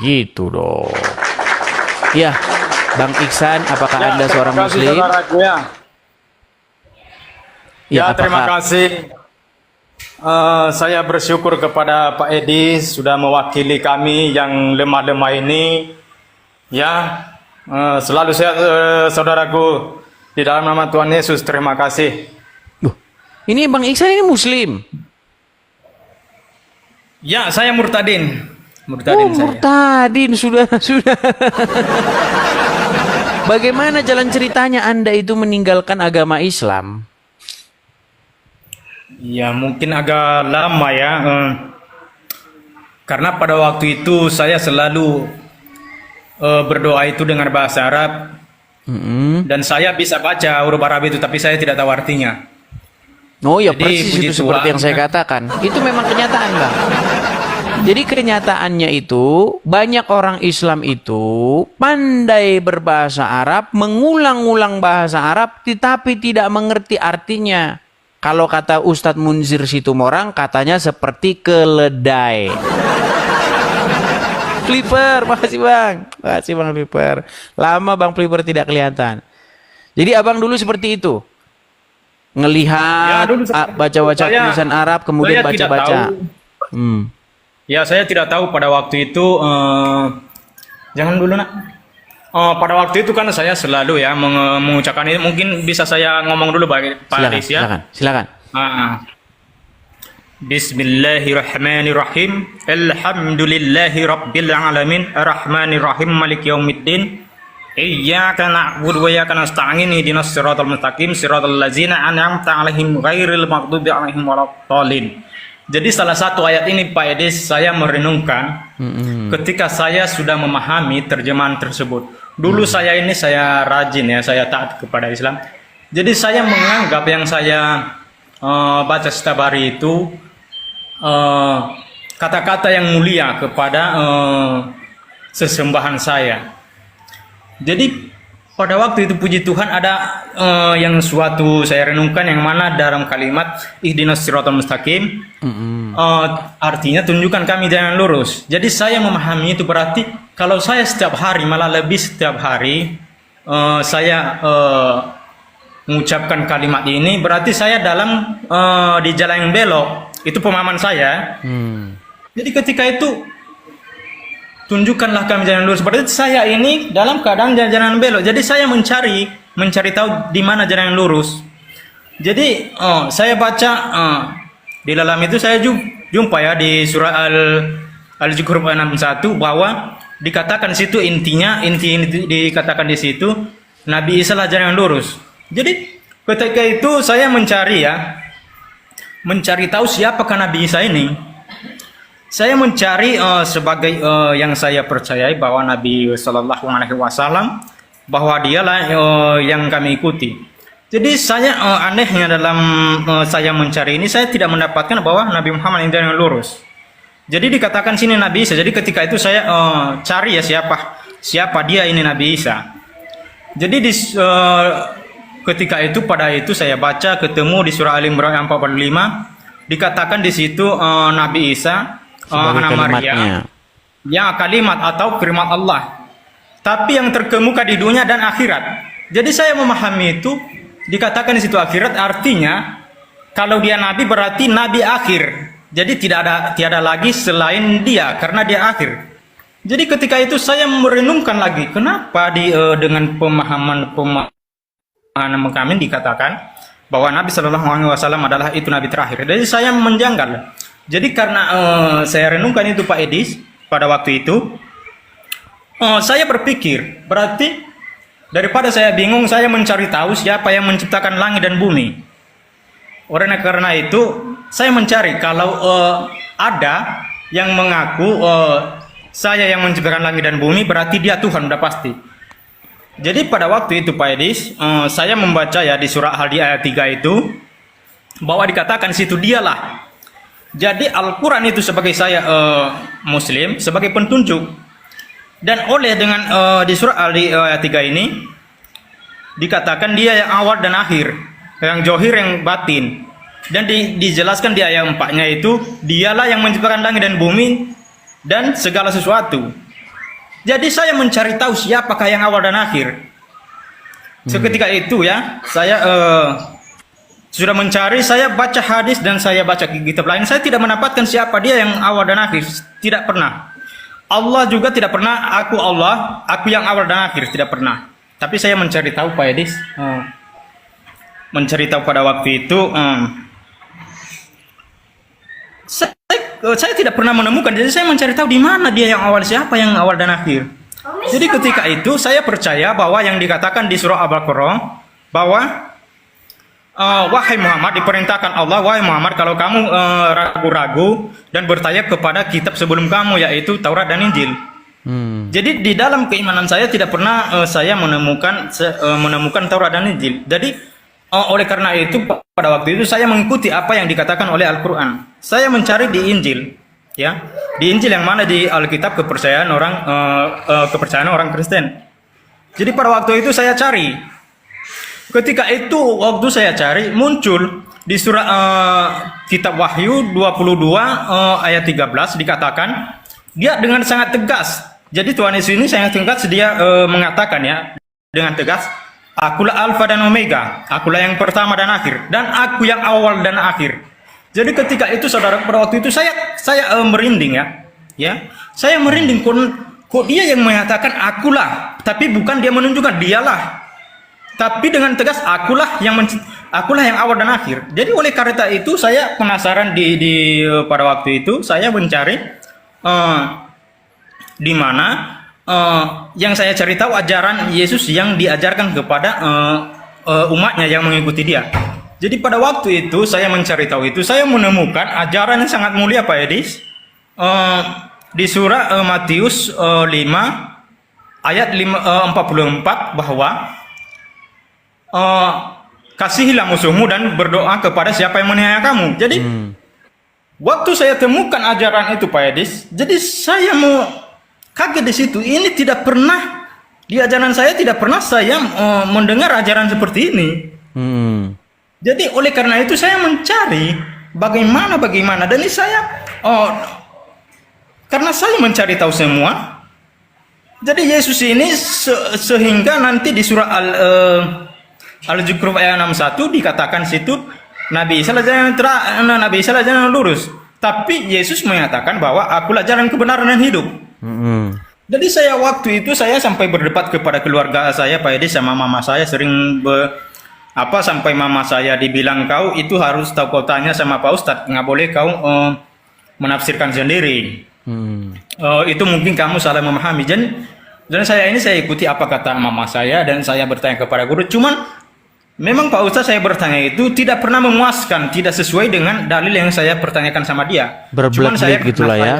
gitu dong. Ya, Bang Iksan, apakah Anda seorang terima kasih, Muslim? saudaraku, ya. Ya, terima kasih. Saya bersyukur kepada Pak Edi sudah mewakili kami yang lemah-lemah ini. Ya, selalu sehat, saudaraku. Di dalam nama Tuhan Yesus, terima kasih. Duh, ini Bang Iksan ini Muslim. Ya, saya murtadin. Oh, Murtadin saya. murtadin, sudah. Bagaimana jalan ceritanya Anda itu meninggalkan agama Islam? Ya, mungkin agak lama ya. Karena pada waktu itu saya selalu berdoa itu dengan bahasa Arab. Dan saya bisa baca huruf Arab itu, tapi saya tidak tahu artinya. Oh ya, Jadi, persis puji itu seperti Tuhan. yang saya katakan. Itu memang kenyataan, Bang. Jadi kenyataannya itu banyak orang Islam itu pandai berbahasa Arab, mengulang-ulang bahasa Arab tetapi tidak mengerti artinya. Kalau kata Ustadz Munzir Situmorang katanya seperti keledai. Flipper, makasih Bang. Makasih Bang Flipper. Lama Bang Flipper tidak kelihatan. Jadi abang dulu seperti itu. Ngelihat, Ya, dulu baca-baca saya- tulisan Arab, kemudian saya tidak baca-baca. tahu. Ya, saya tidak tahu pada waktu itu. Jangan dulu, nak. Pada waktu itu kan saya selalu ya mengucapkan ini. Mungkin bisa saya ngomong dulu Pak Aris ya. Silakan. Bismillahirrahmanirrahim. Alhamdulillahi rabbil alamin. Arrahmanirrahim. Maliki yaumiddin. Iyyaka na'budu wa iyyaka nasta'in. Ihdinas siratal mustaqim. Siratal ladzina an'amta 'alaihim ghairil maghdubi 'alaihim waladdallin. Jadi salah satu ayat ini Pak Edis saya merenungkan ketika saya sudah memahami terjemahan tersebut. Dulu saya rajin ya, saya taat kepada Islam. Jadi saya menganggap yang saya baca setiap hari itu kata-kata yang mulia kepada sesembahan saya. Jadi pada waktu itu puji Tuhan ada yang suatu saya renungkan yang mana dalam kalimat ihdinas siratal mustaqim artinya tunjukkan kami jalan lurus. Jadi saya memahami itu berarti kalau saya setiap hari malah lebih setiap hari saya mengucapkan kalimat ini berarti saya dalam di jalan yang belok. Itu pemahaman saya. Jadi ketika itu tunjukkanlah kami jalan lurus. Berarti saya ini dalam keadaan jalan belok. Jadi saya mencari tahu di mana jalan yang lurus. Jadi saya baca di dalam itu saya jumpa ya di surah Al-Zukhruf 61 bahwa dikatakan di situ inti dikatakan di situ Nabi Isa lah jalan yang lurus. Jadi ketika itu saya mencari tahu siapakah Nabi Isa ini. Saya mencari sebagai yang saya percayai bahwa Nabi Shallallahu Alaihi Wasallam bahwa dialah yang kami ikuti. Jadi saya anehnya dalam saya mencari ini saya tidak mendapatkan bahwa Nabi Muhammad ini yang lurus. Jadi dikatakan sini Nabi Isa. Jadi ketika itu saya cari ya siapa dia ini Nabi Isa. Jadi ketika itu pada itu saya baca ketemu di surah Al Imran 45 dikatakan di situ Nabi Isa anak Maria, ya kalimat atau firman Allah. Tapi yang terkemuka di dunia dan akhirat. Jadi saya memahami itu dikatakan di situ akhirat artinya kalau dia nabi berarti nabi akhir. Jadi tiada lagi selain dia karena dia akhir. Jadi ketika itu saya merenungkan lagi kenapa dengan pemahaman kami dikatakan bahwa Nabi Shallallahu Alaihi Wasallam adalah itu nabi terakhir. Jadi saya menjanggal. Jadi karena saya renungkan itu Pak Edis pada waktu itu, saya berpikir berarti daripada saya bingung saya mencari tahu siapa yang menciptakan langit dan bumi. Karena itu saya mencari kalau ada yang mengaku saya yang menciptakan langit dan bumi berarti dia Tuhan udah pasti. Jadi pada waktu itu Pak Edis saya membaca ya di surah Al-Hadi ayat 3 itu bahwa dikatakan situ dialah. Jadi Al-Quran itu sebagai saya Muslim sebagai petunjuk dan dengan di surah ayat 3 ini dikatakan dia yang awal dan akhir, yang zohir yang batin dan dijelaskan di ayat 4-nya itu dialah yang menciptakan langit dan bumi dan segala sesuatu. Jadi saya mencari tahu siapakah yang awal dan akhir. Seketika itu ya, saya sudah mencari, saya baca hadis dan saya baca kitab lain. Saya tidak mendapatkan siapa dia yang awal dan akhir. Tidak pernah. Allah juga tidak pernah, aku Allah, aku yang awal dan akhir. Tidak pernah. Tapi saya mencari tahu Pak Edis. Mencari tahu pada waktu itu. Saya tidak pernah menemukan. Jadi saya mencari tahu di mana dia yang awal, siapa yang awal dan akhir. Jadi ketika itu saya percaya bahwa yang dikatakan di surah Al-Baqarah bahwa wahai Muhammad, diperintahkan Allah, wahai Muhammad, kalau kamu ragu-ragu dan bertanya kepada kitab sebelum kamu, yaitu Taurat dan Injil. Jadi di dalam keimanan saya tidak pernah saya menemukan Taurat dan Injil. Jadi oleh karena itu pada waktu itu saya mengikuti apa yang dikatakan oleh Al-Quran. Saya mencari di Injil, ya, di Injil yang mana di Alkitab kepercayaan orang Kristen. Jadi pada waktu itu saya cari. Ketika itu waktu saya cari muncul di surah kitab Wahyu 22 ayat 13 dikatakan dia dengan sangat tegas. Jadi Tuhan Yesus ini sangat tegas, dia mengatakan ya dengan tegas, akulah Alfa dan Omega, akulah yang pertama dan akhir, dan aku yang awal dan akhir. Jadi ketika itu saudara, pada waktu itu saya merinding ya, saya merinding. Kok dia yang mengatakan akulah, tapi bukan dia menunjukkan dialah, tapi dengan tegas akulah yang awal dan akhir. Jadi oleh karena itu saya penasaran pada waktu itu saya mencari di mana yang saya cari tahu ajaran Yesus yang diajarkan kepada umatnya yang mengikuti dia. Jadi pada waktu itu saya mencari tahu itu, saya menemukan ajaran yang sangat mulia Pak Edis di surah Matius 5 ayat 44 bahwa kasihilah musuhmu dan berdoa kepada siapa yang menganiaya kamu. Jadi waktu saya temukan ajaran itu Pak Edis, jadi saya mau kaget di situ. Ini tidak pernah di ajaran saya, tidak pernah saya mendengar ajaran seperti ini. Jadi oleh karena itu saya mencari bagaimana dan ini saya karena saya mencari tahu semua. Jadi Yesus ini sehingga nanti di surah Al-Zukhruf ayat 61 dikatakan situ Nabi Isa adalah jalan lurus, tapi Yesus mengatakan bahwa akulah jalan kebenaran dan hidup. Jadi saya waktu itu saya sampai berdebat kepada keluarga saya Pak Edi sama mama saya, sering sampai mama saya dibilang, kau itu harus tahu, kau tanya sama Pak Ustadz, nggak boleh kau menafsirkan sendiri. Itu mungkin kamu salah memahami. Dan saya ikuti apa kata mama saya dan saya bertanya kepada guru. Cuman memang Pak Ustadz saya bertanya itu tidak pernah memuaskan, tidak sesuai dengan dalil yang saya pertanyakan sama dia. Cuman saya gitulah ya.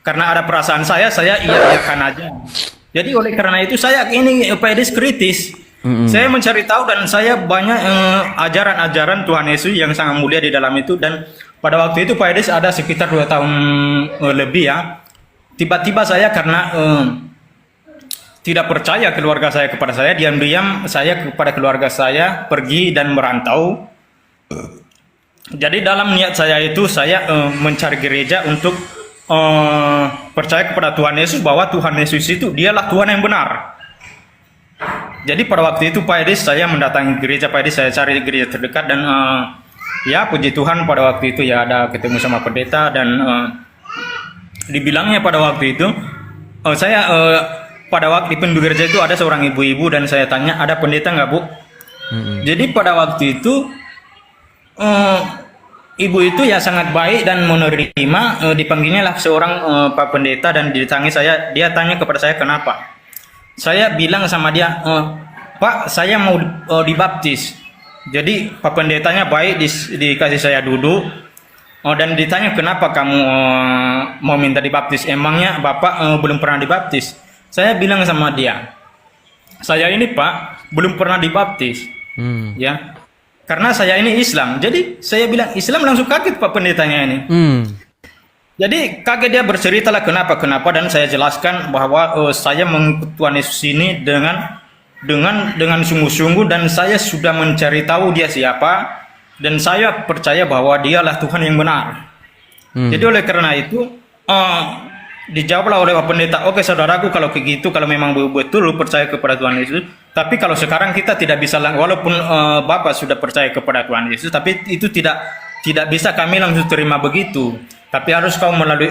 Karena ada perasaan saya iya-iyakan aja. Jadi oleh karena itu saya ini Pak Edis kritis. Saya mencari tahu dan saya banyak ajaran-ajaran Tuhan Yesus yang sangat mulia di dalam itu. Dan pada waktu itu Pak Edis ada sekitar 2 tahun lebih ya. Tiba-tiba saya karena tidak percaya keluarga saya kepada saya, diam-diam saya kepada keluarga saya pergi dan merantau. Jadi dalam niat saya itu saya mencari gereja untuk percaya kepada Tuhan Yesus, bahwa Tuhan Yesus itu dialah Tuhan yang benar. Jadi pada waktu itu Pak Edis saya mendatangi gereja Pak Edis, saya cari gereja terdekat dan ya puji Tuhan pada waktu itu ya ada ketemu sama pendeta dan dibilangnya pada waktu itu saya pada waktu di pintu gereja itu ada seorang ibu-ibu dan saya tanya, ada pendeta nggak Bu? Jadi pada waktu itu ibu itu ya sangat baik dan menerima, dipanggilnya lah seorang Pak Pendeta dan dia tanya kepada saya kenapa. Saya bilang sama dia, Pak saya mau dibaptis. Jadi Pak Pendetanya baik, dikasih saya duduk dan ditanya kenapa kamu mau minta dibaptis, emangnya Bapak belum pernah dibaptis? Saya bilang sama dia, saya ini Pak belum pernah dibaptis ya. Karena saya ini Islam. Jadi saya bilang Islam, langsung kaget Pak Pendetanya ini. Jadi kaget, dia berceritalah kenapa dan saya jelaskan bahwa saya mengikut Tuhan Yesus ini dengan sungguh-sungguh dan saya sudah mencari tahu dia siapa dan saya percaya bahwa dialah Tuhan yang benar. Jadi oleh karena itu dijawablah oleh Pak Pendeta, oke saudaraku, kalau kayak gitu, kalau memang betul lu percaya kepada Tuhan Yesus, tapi kalau sekarang kita tidak bisa, walaupun Bapak sudah percaya kepada Tuhan Yesus, tapi itu tidak bisa kami langsung terima begitu. Tapi harus kau melalui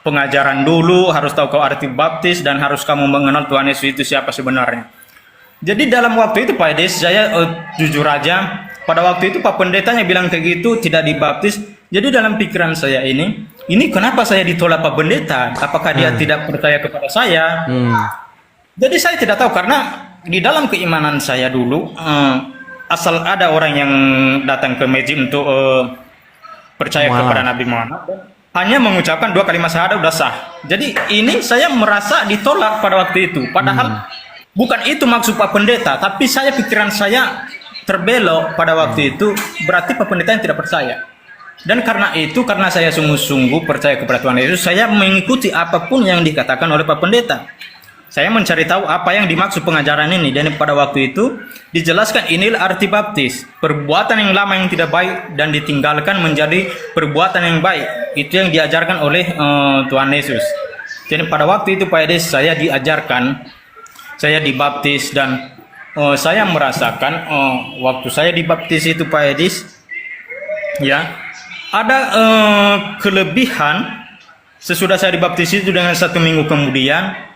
pengajaran dulu, harus tahu kau arti baptis, dan harus kamu mengenal Tuhan Yesus itu siapa sebenarnya. Jadi dalam waktu itu Pak Edes, saya jujur aja, pada waktu itu Pak Pendetanya bilang kayak gitu, tidak dibaptis. Jadi dalam pikiran saya ini kenapa saya ditolak Pak Pendeta? Apakah dia tidak percaya kepada saya? Jadi saya tidak tahu, karena di dalam keimanan saya dulu, asal ada orang yang datang ke masjid untuk percaya kepada Nabi Muhammad, hanya mengucapkan 2 kalimat syahadat udah sah. Jadi ini saya merasa ditolak pada waktu itu. Padahal bukan itu maksud Pak Pendeta, tapi pikiran saya terbelok pada waktu itu, berarti Pak Pendeta yang tidak percaya. Dan karena itu, karena saya sungguh-sungguh percaya kepada Tuhan Yesus, saya mengikuti apapun yang dikatakan oleh Pak Pendeta. Saya mencari tahu apa yang dimaksud pengajaran ini, dan pada waktu itu dijelaskan inilah arti baptis, perbuatan yang lama yang tidak baik dan ditinggalkan menjadi perbuatan yang baik. Itu yang diajarkan oleh Tuhan Yesus. Jadi pada waktu itu Pak Edes, saya diajarkan, saya dibaptis, dan saya merasakan waktu saya dibaptis itu Pak Edis, ya, ada kelebihan sesudah saya dibaptis itu dengan 1 minggu kemudian.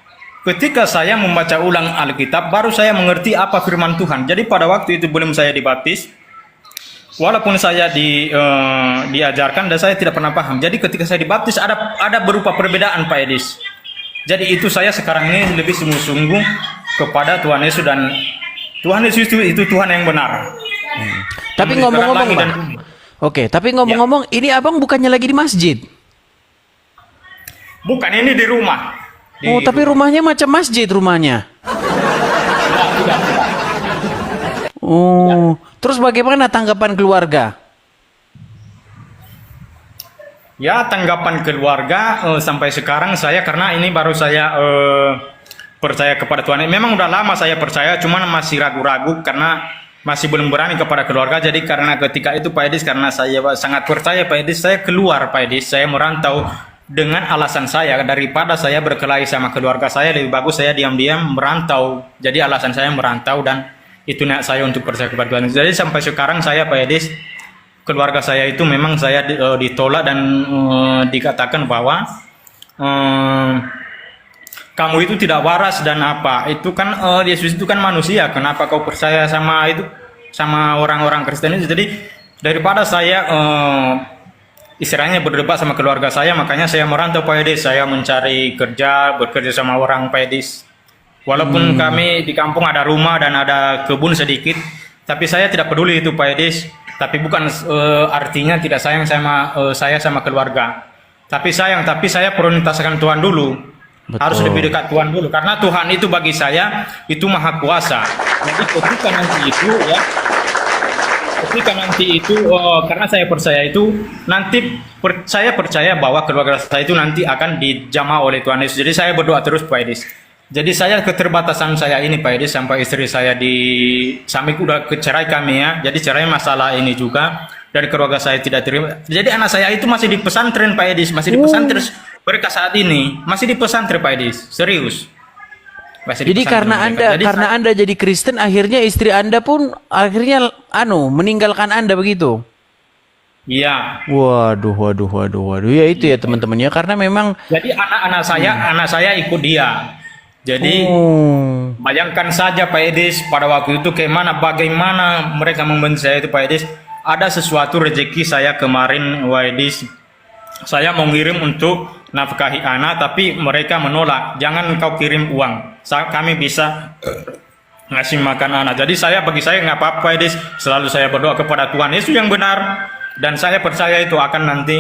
Ketika saya membaca ulang Alkitab, baru saya mengerti apa firman Tuhan. Jadi pada waktu itu belum saya dibaptis, walaupun saya diajarkan dan saya tidak pernah paham. Jadi ketika saya dibaptis ada berupa perbedaan Pak Edis. Jadi itu saya sekarang ini lebih sungguh-sungguh kepada Tuhan Yesus, dan Tuhan Yesus itu Tuhan yang benar. Tapi ngomong-ngomong, Bang. Oke, tapi ngomong-ngomong, ini Abang bukannya lagi di masjid? Bukan, ini di rumah. Tapi rumahnya macam masjid rumahnya. Terus bagaimana tanggapan keluarga? Ya, tanggapan keluarga sampai sekarang karena ini baru saya percaya kepada Tuhan. Memang udah lama saya percaya, cuman masih ragu-ragu karena masih belum berani kepada keluarga. Jadi karena ketika itu Pak Edis, karena saya sangat percaya Pak Edis, saya keluar Pak Edis, saya merantau. Dengan alasan saya, daripada saya berkelahi sama keluarga saya, lebih bagus saya diam-diam merantau. Jadi alasan saya merantau, dan itu niat saya untuk percaya kepada Tuhan. Jadi sampai sekarang saya Pak Edis, keluarga saya itu memang saya ditolak dan dikatakan bahwa kamu itu tidak waras dan apa. Itu kan Yesus itu kan manusia. Kenapa kau percaya sama orang-orang Kristen itu? Jadi daripada saya istilahnya berdebat sama keluarga saya, makanya saya merantau Pak Edis. Saya mencari kerja, bekerja sama orang Pak Edis. Walaupun kami di kampung ada rumah dan ada kebun sedikit, tapi saya tidak peduli itu Pak Edis. Tapi bukan artinya tidak sayang sama saya sama keluarga. Tapi saya prioritaskan Tuhan dulu. Betul. Harus lebih dekat Tuhan dulu, karena Tuhan itu bagi saya itu maha kuasa. Jadi ketika nanti itu karena saya percaya itu nanti saya percaya bahwa keluarga saya itu nanti akan dijamah oleh Tuhan Yesus. Jadi saya berdoa terus Pak Edis. Jadi saya keterbatasan saya ini Pak Edis, sampai istri saya sampai udah kecerai kami ya. Jadi cerai masalah ini juga, dari keluarga saya tidak terima. Jadi anak saya itu masih di pesantren Pak Edis, masih di pesantren mereka saat ini masih di pesantren Pak Edis, serius. Jadi karena Anda jadi Kristen, akhirnya istri Anda pun akhirnya meninggalkan Anda begitu. Iya. Waduh. Ya itu ya teman-teman ya, karena memang jadi anak saya ikut dia. Jadi bayangkan saja Pak Edis, pada waktu itu bagaimana mereka membenci saya itu Pak Edis. Ada sesuatu rezeki saya kemarin Pak Edis. Saya mau ngirim untuk nafkahi anak, tapi mereka menolak. Jangan kau kirim uang, kami bisa ngasih makan anak. Jadi bagi saya nggak apa-apa Edis. Selalu saya berdoa kepada Tuhan Yesus yang benar, dan saya percaya itu akan nanti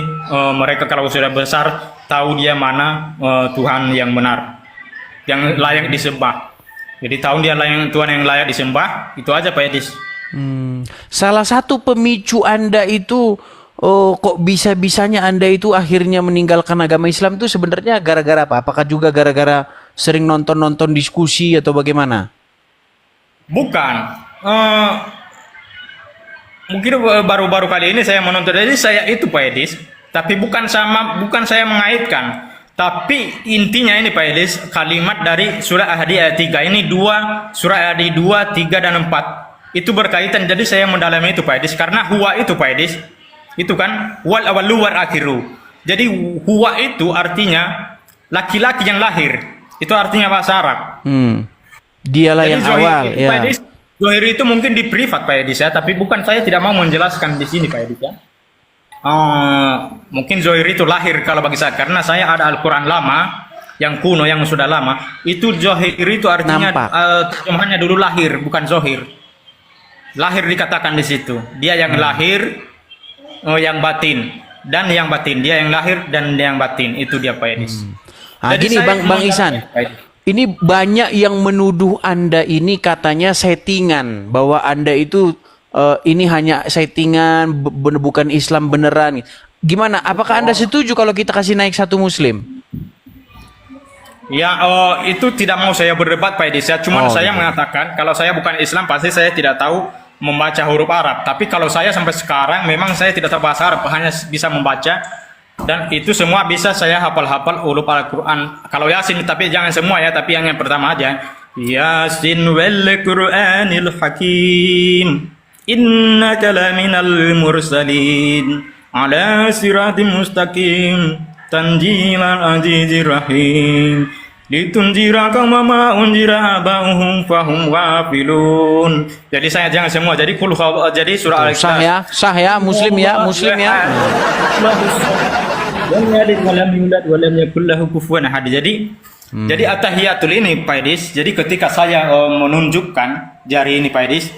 mereka kalau sudah besar tahu dia mana Tuhan yang benar, yang layak disembah. Jadi tahu dia Tuhan yang layak disembah. Itu aja Pak Edis. Salah satu pemicu Anda itu kok bisa-bisanya Anda itu akhirnya meninggalkan agama Islam itu sebenarnya gara-gara apa? Apakah juga gara-gara sering nonton diskusi atau bagaimana? Bukan. Mungkin baru-baru kali ini saya menonton. Jadi saya itu Pak Edis, tapi bukan saya mengaitkan. Tapi intinya ini Pak Edis, kalimat dari surah Al-Hadi ayat 3 ini surah Al-Hadi 2, 3 dan 4 itu berkaitan. Jadi saya mendalami itu Pak Edis karena huwa itu Pak Edis itu kan wal awalu wal akhiru. Jadi huwa itu artinya laki-laki yang lahir. Itu artinya bahasa Arab. Dialah Jadi yang Zohir, awal, ya. Pak Edis, Zohir itu mungkin di privat Pak Edis ya, tapi bukan, saya tidak mau menjelaskan di sini Pak Edis ya. Mungkin Zohir itu lahir kalau bagi saya, karena saya ada Al-Quran lama yang kuno yang sudah lama. Itu Zohir itu artinya terjemahannya dulu lahir, bukan Zohir. Lahir dikatakan di situ. Dia yang lahir, yang batin, dan yang batin. Dia yang lahir dan yang batin. Itu dia Pak Edis. Jadi Gini Bang Ihsan, ini banyak yang menuduh Anda ini katanya settingan, bahwa Anda itu ini hanya settingan, bukan Islam beneran. Gimana? Apakah Anda setuju kalau kita kasih naik satu Muslim? Ya, itu tidak mau saya berdebat Pak Edis ya. Cuman saya mengatakan kalau saya bukan Islam pasti saya tidak tahu membaca huruf Arab. Tapi kalau saya sampai sekarang memang saya tidak tahu bahasa Arab, hanya bisa membaca. Dan itu semua bisa saya hafal-hafal huruf Al-Quran. Kalau Yasin, tapi jangan semua ya, tapi yang pertama aja. Yasin wal Qur'anil Hakim. Innaka laminal mursalin ala siratim mustaqim tanjilal azizir rahim litunjira kama ma unjira abahum fahum wafilun. Jadi saya jangan semua, jadi jadi surah Al-Ikhlas sah ya Muslim ya lam yalid walam yulad walam yakul lahu kufuwan ahad. Jadi at-tahiyatul ini Pak Edis, jadi ketika saya menunjukkan jari ini Pak Edis,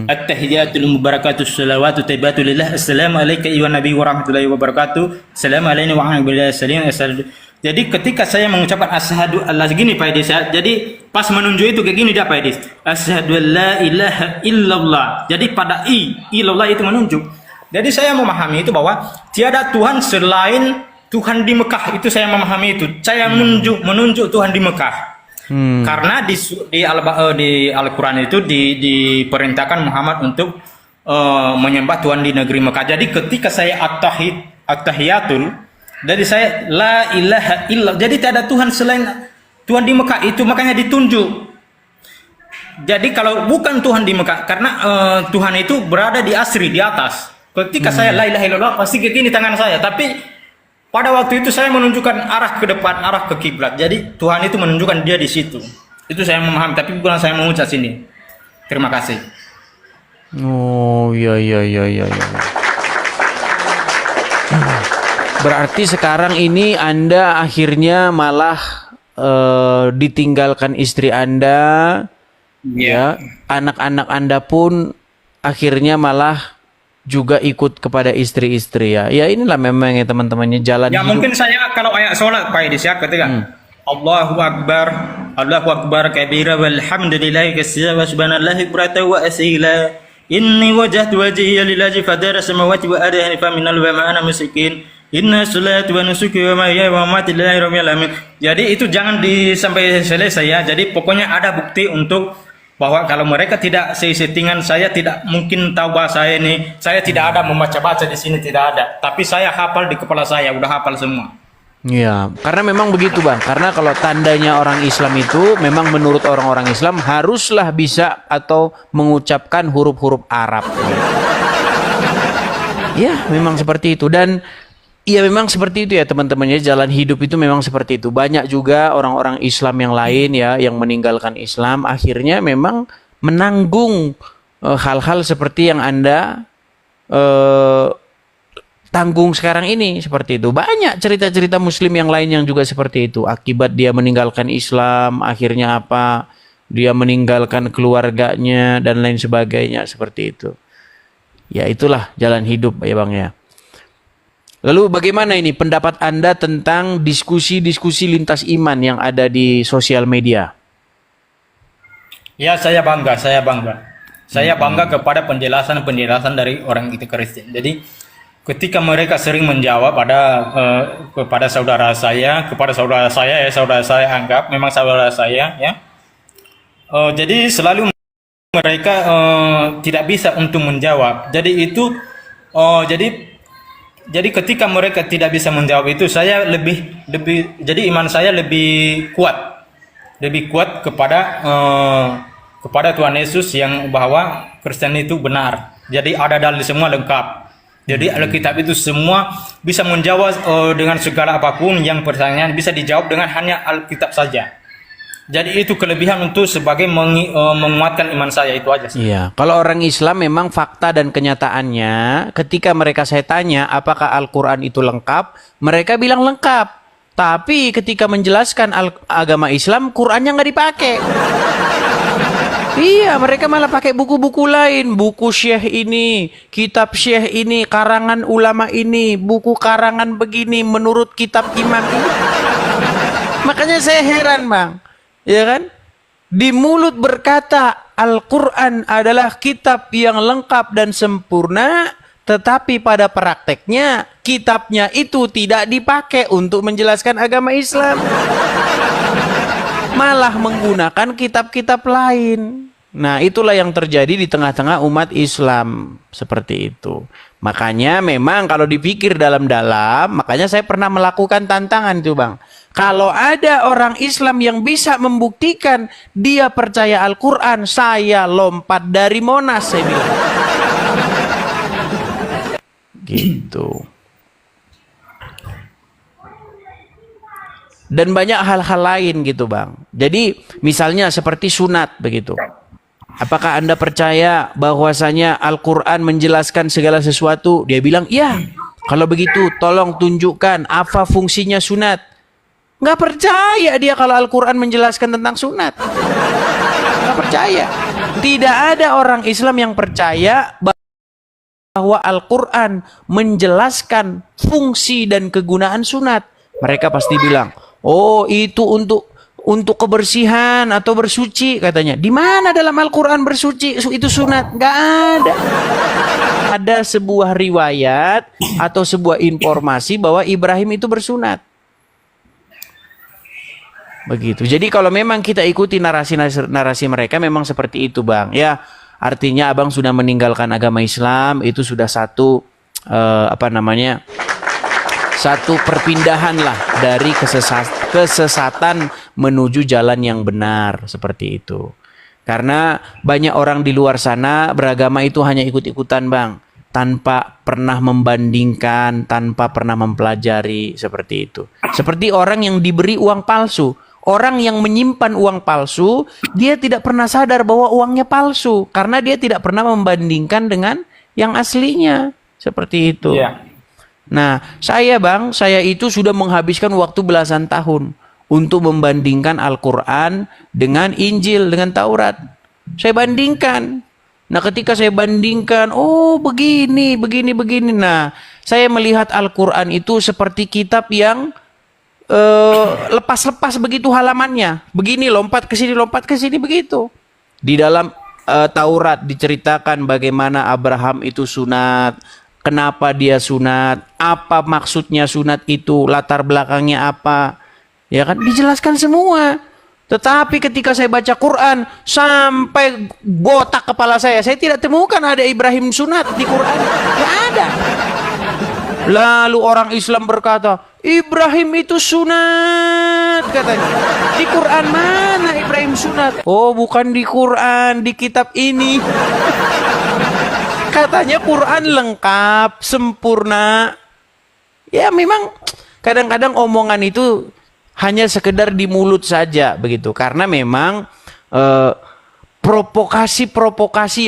at-tahiyatul mubarakatus salawatu taibatu lillah, assalamu alayka ayyuhan nabi wa rahmatullahi wa barakatuh, assalamu alayna wa ala billahi salim. Jadi ketika saya mengucapkan asyhadu Allah gini Pak Edis ya, jadi pas menunjuk itu kayak gini dia Pak Edis, asyhadu la ilaha illallah. Jadi pada illallah itu menunjuk. Jadi saya memahami itu bahwa tiada Tuhan selain Tuhan di Mekah. Itu saya memahami itu. Saya menunjuk Tuhan di Mekah. Karena di Al-Quran itu diperintahkan Muhammad untuk menyembah Tuhan di negeri Mekah. Jadi ketika saya at-tahiyatul, jadi saya la ilaha illallah. Jadi tidak ada Tuhan selain Tuhan di Mekah itu, makanya ditunjuk. Jadi kalau bukan Tuhan di Mekah, karena Tuhan itu berada di asri, di atas. Ketika saya la ilaha illallah, pasti ke kini tangan saya. Tapi pada waktu itu saya menunjukkan arah ke depan, arah ke kiblat. Jadi Tuhan itu menunjukkan dia di situ. Itu saya memahami, tapi bukan saya mengucap sini. Terima kasih. Oh, iya. Berarti sekarang ini Anda akhirnya malah ditinggalkan istri Anda, ya. Anak-anak Anda pun akhirnya malah juga ikut kepada istri-istri ya. Ya inilah memang ya teman-temannya jalan ya hidup. Mungkin saya kalau ayat sholat Pak Edis ya ketika Allahu Akbar kabira walhamdulillahi katsira wa subhanallahi bukratan wa asila inni wajjahtu wajhiya lillazi fadara samawati wa ardi hanifa minal wa ma ana musyrikin inna salati wa nusuki wa mahyaya wa mamati lillahi rabbil alamin. Jadi itu jangan sampai selesai ya. Jadi pokoknya ada bukti untuk bahwa kalau mereka tidak settingan, saya tidak mungkin tahu bahasa ini. Saya tidak ada membaca-baca di sini, tidak ada. Tapi saya hafal di kepala saya, udah hafal semua. Iya, karena memang begitu Bang. Karena kalau tandanya orang Islam itu, memang menurut orang-orang Islam haruslah bisa atau mengucapkan huruf-huruf Arab. Ya, memang seperti itu. Dan iya memang seperti itu ya teman-temannya, jalan hidup itu memang seperti itu. Banyak juga orang-orang Islam yang lain ya yang meninggalkan Islam akhirnya memang menanggung hal-hal seperti yang Anda tanggung sekarang ini seperti itu. Banyak cerita-cerita Muslim yang lain yang juga seperti itu. Akibat dia meninggalkan Islam akhirnya apa? Dia meninggalkan keluarganya dan lain sebagainya seperti itu. Ya itulah jalan hidup ya Bang ya. Lalu bagaimana ini pendapat Anda tentang diskusi-diskusi lintas iman yang ada di sosial media? Ya saya bangga. Saya bangga kepada penjelasan dari orang itu Kristen. Jadi ketika mereka sering menjawab kepada saudara saya anggap memang saudara saya ya. Jadi selalu mereka tidak bisa untuk menjawab. Jadi itu jadi Jadi ketika mereka tidak bisa menjawab itu, saya lebih jadi iman saya lebih kuat kepada Tuhan Yesus yang bahwa Kristen itu benar. Jadi ada dalil semua lengkap. Jadi Alkitab itu semua bisa menjawab dengan segala apapun yang pertanyaan bisa dijawab dengan hanya Alkitab saja. Jadi itu kelebihan untuk sebagai menguatkan iman saya, itu aja sih. Iya, kalau orang Islam memang fakta dan kenyataannya ketika mereka saya tanya apakah Al-Qur'an itu lengkap, mereka bilang lengkap. Tapi ketika menjelaskan agama Islam, Qur'annya nggak dipakai. Iya, mereka malah pakai buku-buku lain, buku syekh ini, kitab syekh ini, karangan ulama ini, buku karangan begini menurut kitab imam ini. Makanya saya heran, Bang. Ya kan? Di mulut berkata Al-Quran adalah kitab yang lengkap dan sempurna, tetapi pada prakteknya kitabnya itu tidak dipakai untuk menjelaskan agama Islam. Malah menggunakan kitab-kitab lain. Nah, itulah yang terjadi di tengah-tengah umat Islam. Seperti itu. Makanya memang kalau dipikir dalam-dalam, makanya saya pernah melakukan tantangan itu, Bang. Kalau ada orang Islam yang bisa membuktikan dia percaya Al-Quran, saya lompat dari Monas, saya bilang. Gitu. Dan banyak hal-hal lain gitu, Bang. Jadi misalnya seperti sunat begitu. Apakah Anda percaya bahwasanya Al-Quran menjelaskan segala sesuatu? Dia bilang, iya. Kalau begitu tolong tunjukkan apa fungsinya sunat. Nggak percaya dia kalau Al-Quran menjelaskan tentang sunat. Nggak percaya. Tidak ada orang Islam yang percaya bahwa Al-Quran menjelaskan fungsi dan kegunaan sunat. Mereka pasti bilang, oh itu untuk kebersihan atau bersuci katanya. Di mana dalam Al-Quran bersuci itu sunat? Nggak ada. Ada sebuah riwayat atau sebuah informasi bahwa Ibrahim itu bersunat. Begitu. Jadi kalau memang kita ikuti narasi mereka memang seperti itu, Bang. Ya, artinya Abang sudah meninggalkan agama Islam, itu sudah satu satu perpindahan lah dari kesesatan menuju jalan yang benar, seperti itu. Karena banyak orang di luar sana beragama itu hanya ikut-ikutan, Bang, tanpa pernah membandingkan, tanpa pernah mempelajari, seperti itu. Seperti orang yang diberi uang palsu. Orang yang menyimpan uang palsu, dia tidak pernah sadar bahwa uangnya palsu. Karena dia tidak pernah membandingkan dengan yang aslinya. Seperti itu. Yeah. Nah, Bang, saya itu sudah menghabiskan waktu belasan tahun untuk membandingkan Al-Quran dengan Injil, dengan Taurat. Saya bandingkan. Nah, ketika saya bandingkan, oh begini. Nah, saya melihat Al-Quran itu seperti kitab yang lepas-lepas begitu halamannya. Begini, lompat ke sini begitu. Di dalam Taurat diceritakan bagaimana Abraham itu sunat, kenapa dia sunat, apa maksudnya sunat itu, latar belakangnya apa. Ya kan, dijelaskan semua. Tetapi ketika saya baca Quran sampai botak kepala saya tidak temukan ada Ibrahim sunat di Quran. Tidak ada. Lalu orang Islam berkata, Ibrahim itu sunat katanya. Di Quran mana Ibrahim sunat? Oh, bukan di Quran, di kitab ini. Katanya Quran lengkap, sempurna. Ya memang kadang-kadang omongan itu hanya sekedar di mulut saja begitu. Karena memang provokasi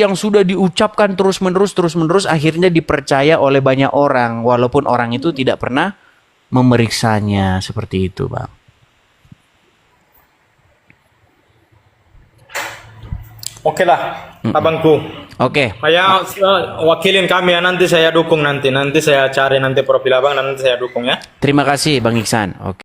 yang sudah diucapkan terus-menerus akhirnya dipercaya oleh banyak orang walaupun orang itu tidak pernah memeriksanya, seperti itu, Bang. Oke lah, abangku. Oke. Saya wakilin kami ya, nanti saya dukung nanti saya cari nanti profil abang dan nanti saya dukung ya. Terima kasih, Bang Iksan. Oke.